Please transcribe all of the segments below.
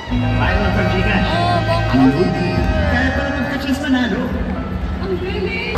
Final from Gcash. Good. Kaya pala magka-chase manalo. Ang galing!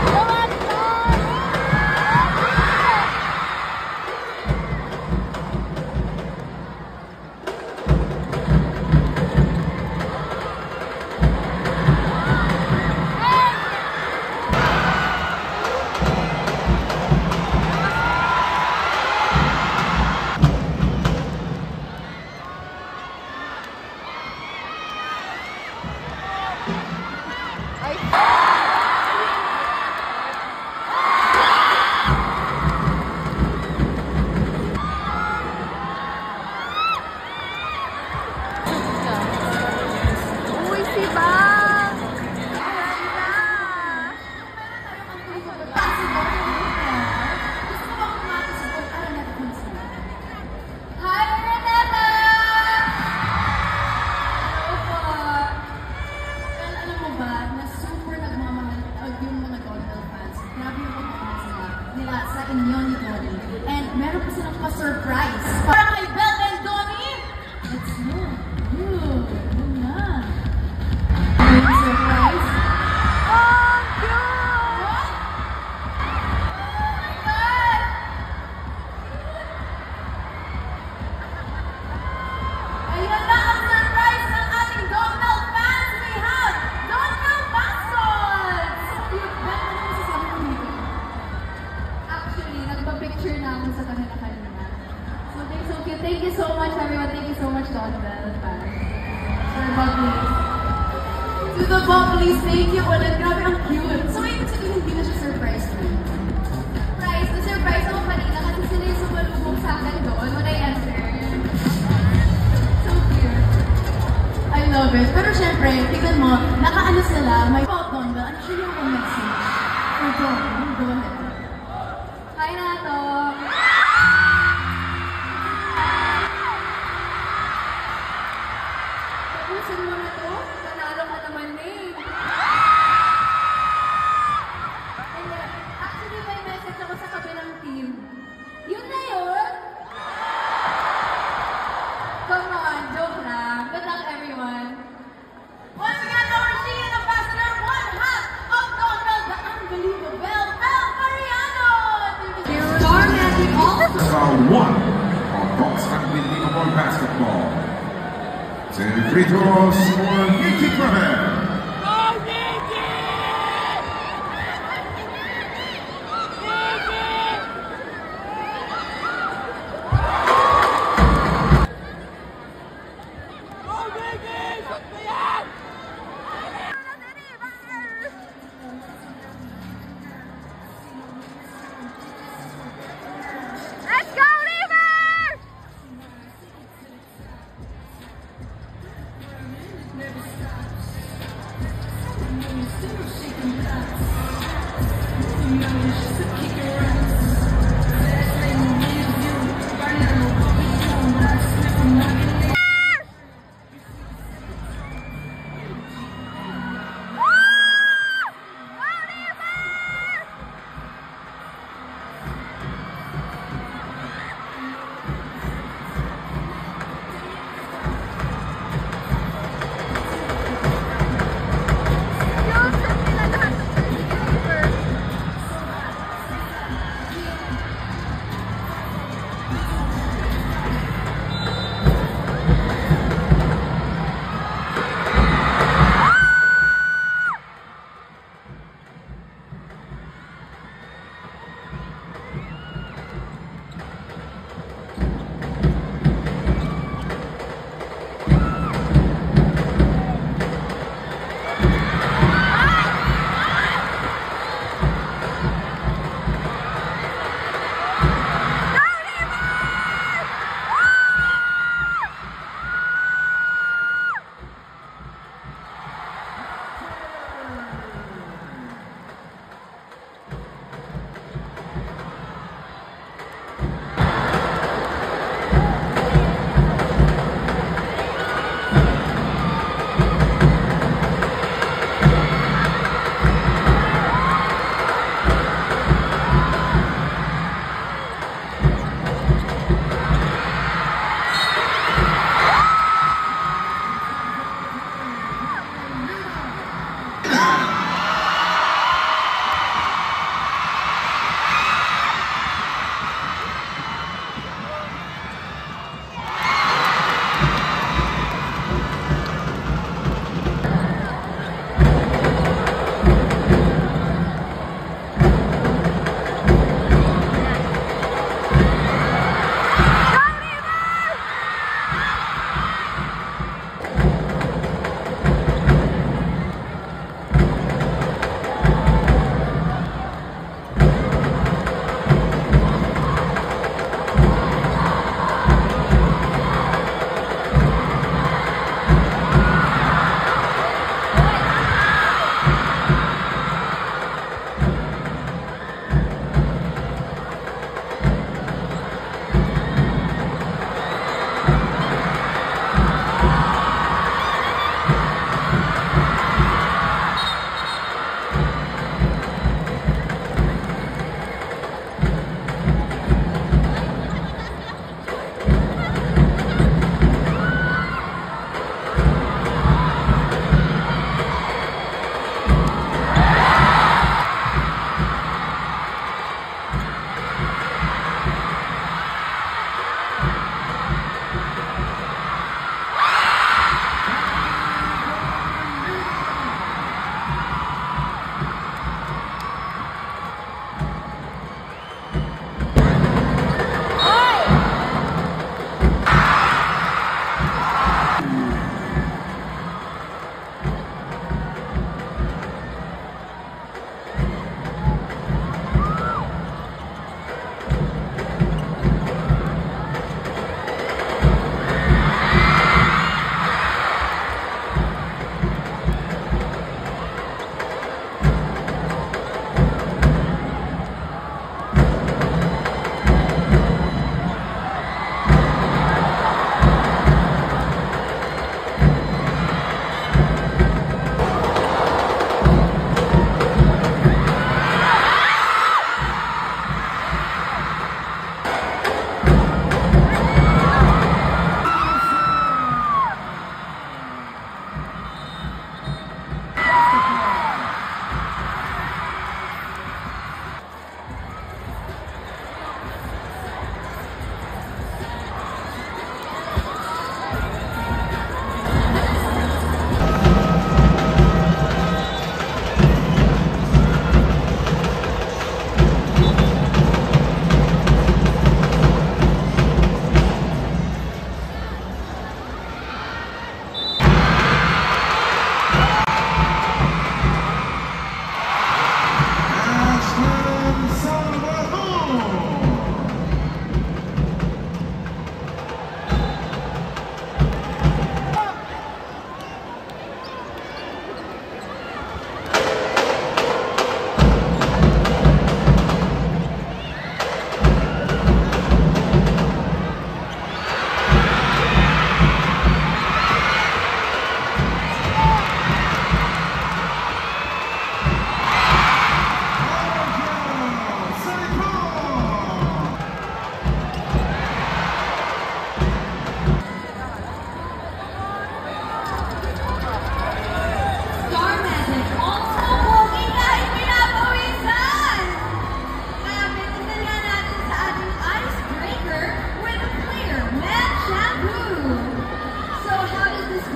And meron pa silang pa-surprise. Para kay Belle and Donnie! Let's go. Yun na. Surprise. Oh, cute! What? Oh my God! Ayan na ang surprise ng ating Donald fans. We have Donald Bastos! Cute. Belle, ano masasabi mo dito? Actually, nagpa-picture na ako sa kanila-kanina. So, they're so cute. Thank you so much, everyone. Thank you so much, Donald fans. For Bubblies. To the Bubblies, thank you ulit. Grabe, ang cute. So, ibig sabihin, hindi na siya surprise mo. Surprise. Na-surprise ako kanina kasi sila yung sumalubong sa akin doon when I entered. So cute. I love it. Pero syempre, tignan mo, nakaano sila, may photon ba? Ano siya yung message? For Donald. Hi, Nato! Tapusin mo na to? Panalo ka naman eh! And actually, may message ako sa kabilang team. Yun na yun! Come on, joke lang. Good luck, everyone. Once again, our Sheehan Ambassador, one half of Donald, the unbelievable Belle Mariano! Star Magic All. Round 1 of Box Family Leaderboard Basketball. Free throws for Nikki Kramer. Let's go, Lever!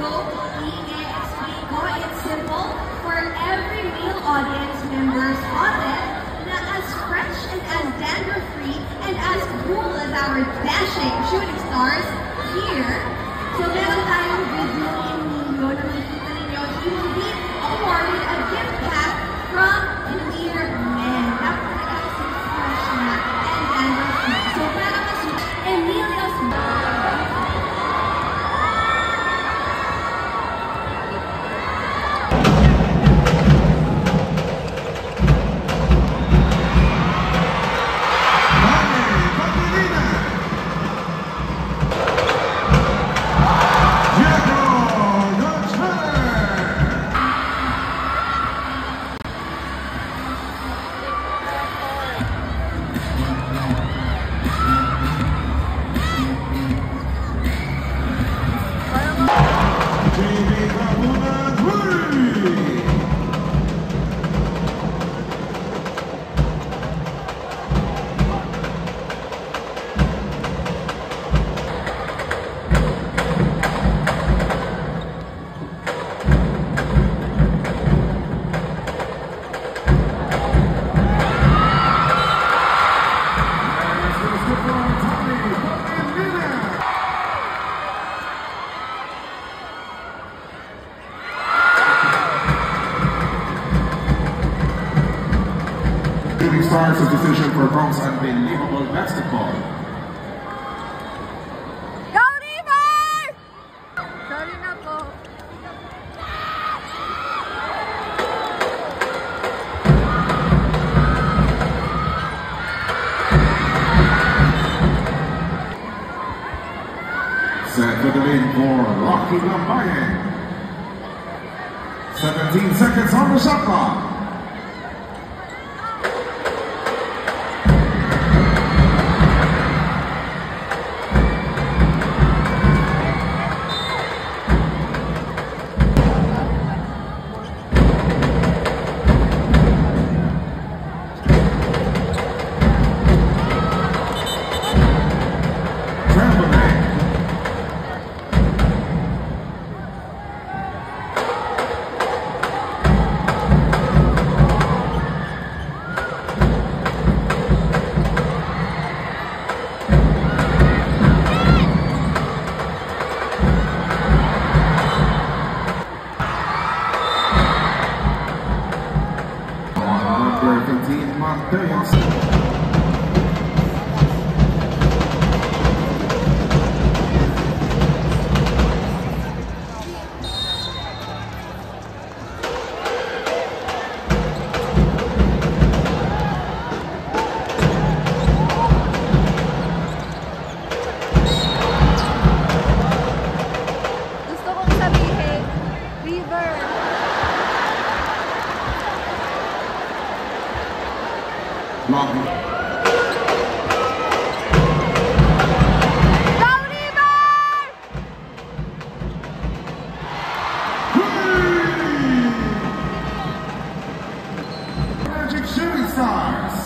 So, i-explain ko, it's simple. For every male audience members on it, na as fresh and as dandruff-free and as cool as our dashing shooting stars here. So, meron tayong video ni Emilio na makikita ninyo. He will be awarded a gift pack from Clear Men. Napaka-exit fresh na and dandruff-free. So, para mas Emilio's Shooting Stars a decision for Bronx Unbelievable Basketball. Go River! Sorry na po. Set for the lane for Rocky Lambayan. 17 seconds on the shot clock. Gusto kong sabihin, River. Blocking. Go River! Magic Shooting Stars.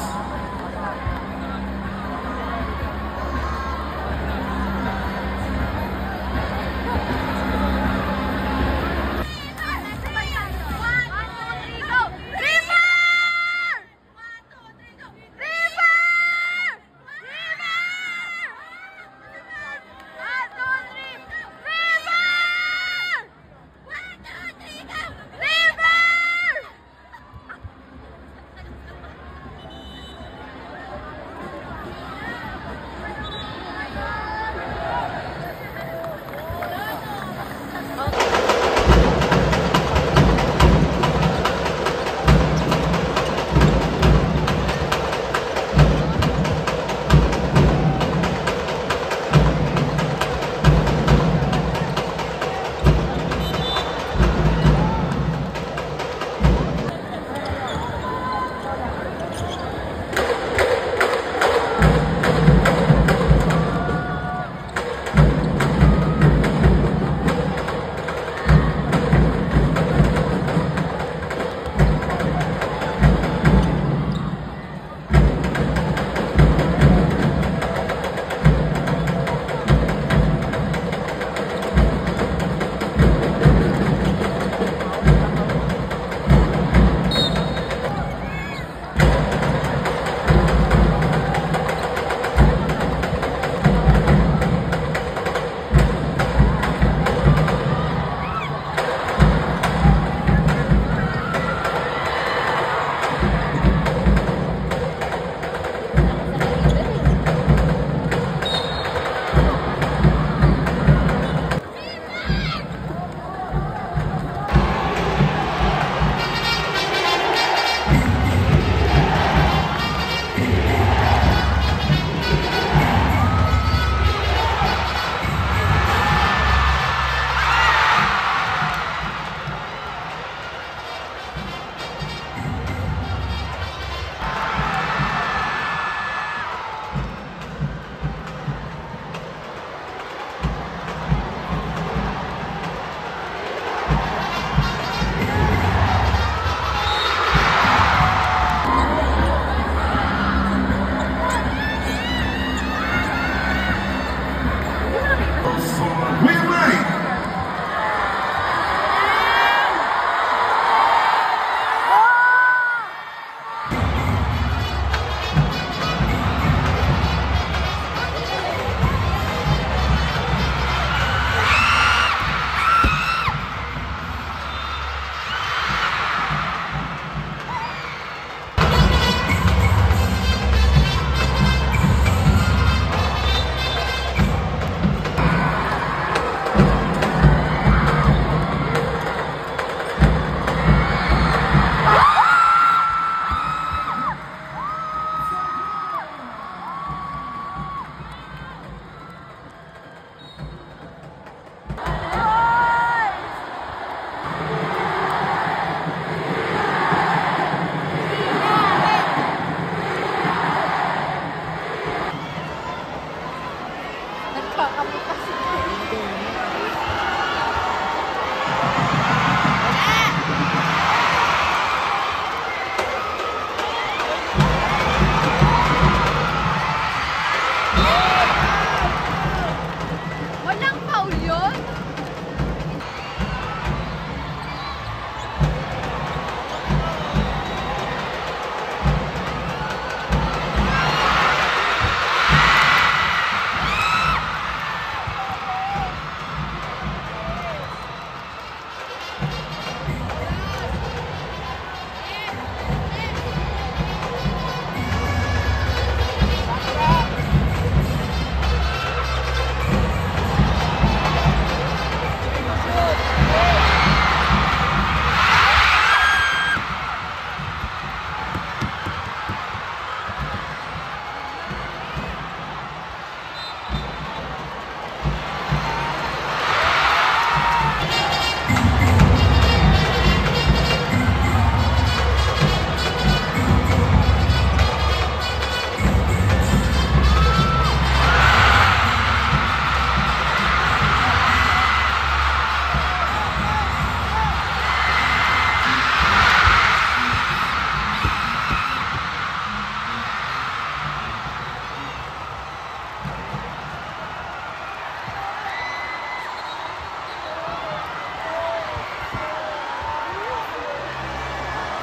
River!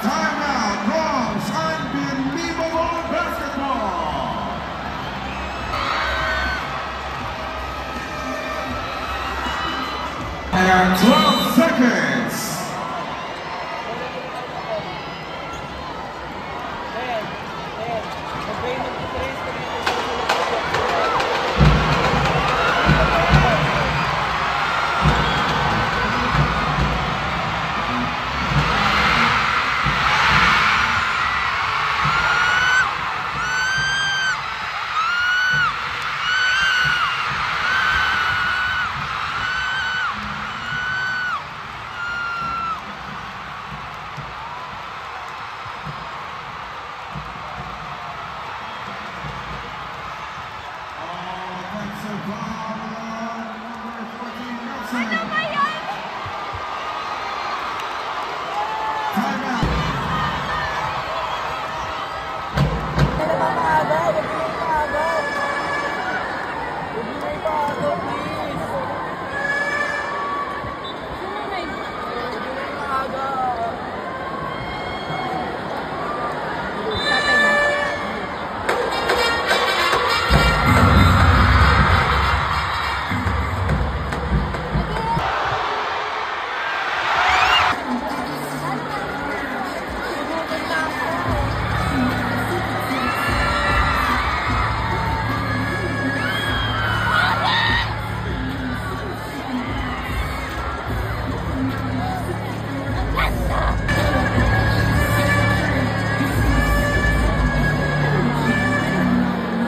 Timeout Bronx Unbelievable Basketball. And 12 seconds.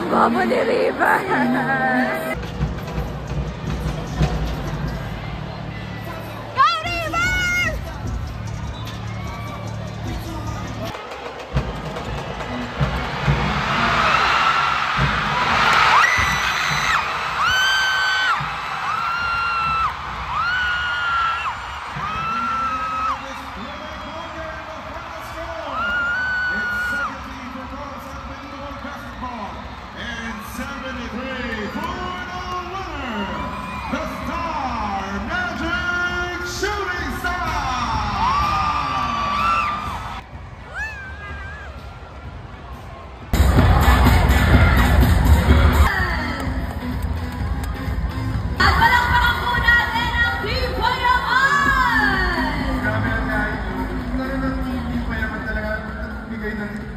Bobo ni River. Go River!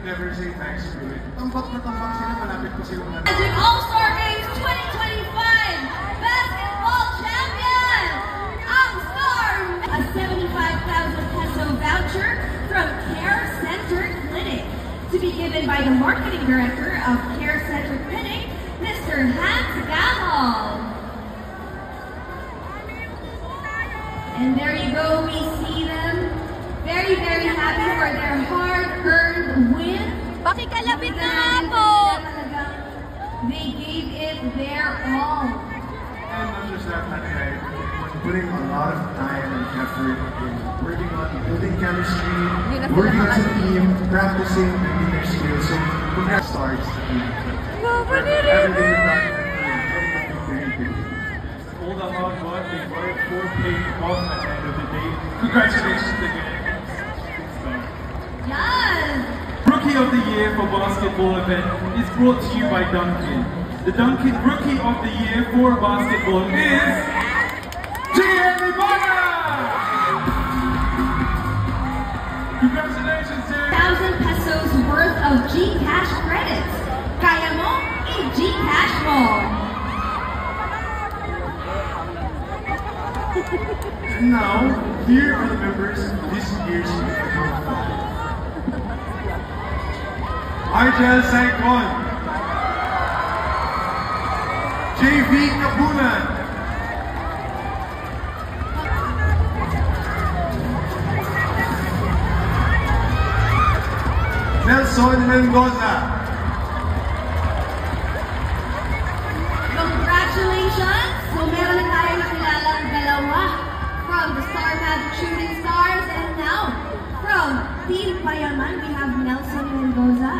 Never say thanks to it. Tambak na tambak sila, malapit ko silang Magic All-Star Games 2025 Basketball Champion, ang Storm! A 75,000 peso voucher from Care Center Clinic to be given by the Marketing Director of Care Center Clinic, Mr. Hans Gahal. And there you go, we see them. Very, very happy for their hard-earned win. Pakikalapit na nga po. They gave it their all. And not just that, Nanay, putting a lot of time and effort in working on building chemistry, working as a team, practicing, building their skills. So, congrats starts the team. Bobo ni Everything River. is very good. All the hard work they worked for paid off at the end of the day. Congratulations again. Yes! Rookie of the Year for Basketball event is brought to you by Dunkin. The Dunkin Rookie of the Year for Basketball is Jamie Bonner! Congratulations, Jamie! 1,000 pesos worth of GCash credits. Kaya mo, i-GCash mo. And now, here are the members of this year's Mythical Fund. Argel Saicon, JV Kabunan, Nelson Mendoza, Congratulations! So meron na tayo nakilalang dalawa from the Star Magic Shooting Stars, and now from Team Payaman we have Nelson Mendoza.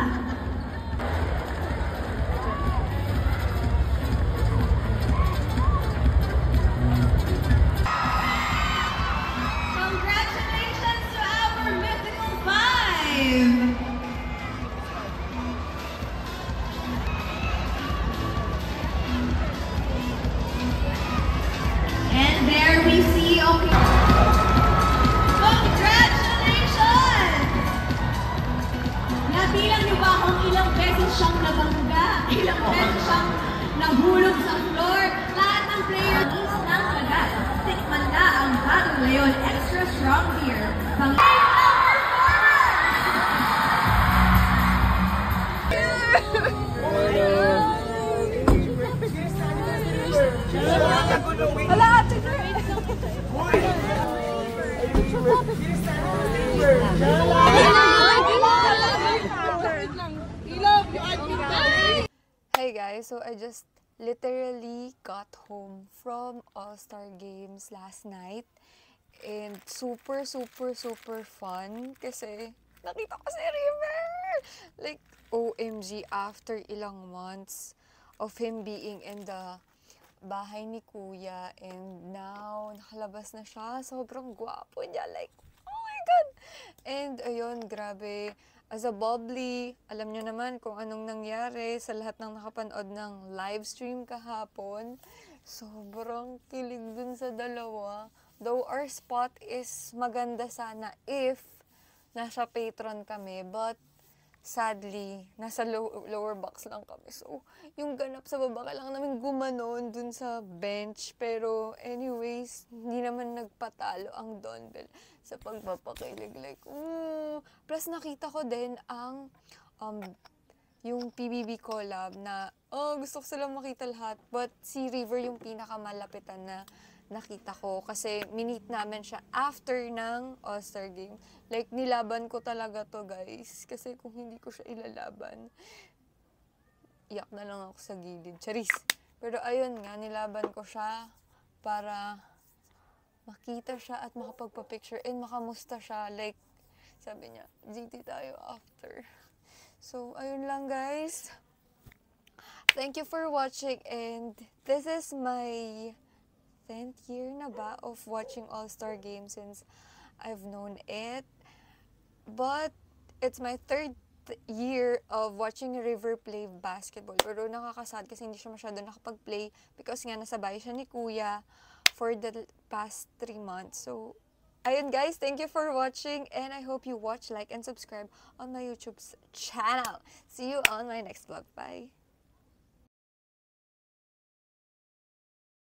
Congratulations to our Mythical Five! Ngayon, extra strong here. Hala, Ate Grace! Hey guys, so I just literally got home from All-Star Games last night and super fun kasi nakita ko si River! Like, OMG, after ilang months of him being in the bahay ni Kuya and now nakalabas na siya. Sobrang gwapo niya. Like, oh my God! And ayun, grabe. As a bubbly, alam nyo naman kung anong nangyari sa lahat ng nakapanood ng live stream kahapon. Sobrang kilig dun sa dalawa. Though our spot is maganda sana if nasa Patron kami, but sadly, nasa lower box lang kami. So, yung ganap sa baba, kailangan namin gumanon dun sa bench. Pero anyways, hindi naman nagpatalo ang Don Bell sa pagpapakilig. Like, plus nakita ko din ang yung PBB collab na, gusto ko silang makita lahat. But si River yung pinakamalapitan na nakita ko kasi minit namin siya after ng All-Star Game. Like, nilaban ko talaga to, guys. Kasi kung hindi ko siya ilalaban, iyak na lang ako sa gilid. Charis! Pero ayun nga, nilaban ko siya para makita siya at makapagpa-picture and makamusta siya. Like, sabi niya, GT tayo after. So, ayun lang, guys. Thank you for watching and this is my 10th year na ba of watching All-Star Games since I've known it. But it's my 3rd year of watching River play basketball. Pero nakakasad kasi hindi siya masyado nakapag-play because nga nasa bahay siya ni Kuya for the past 3 months. So, ayun guys, thank you for watching and I hope you watch, like, and subscribe on my YouTube channel. See you on my next vlog. Bye!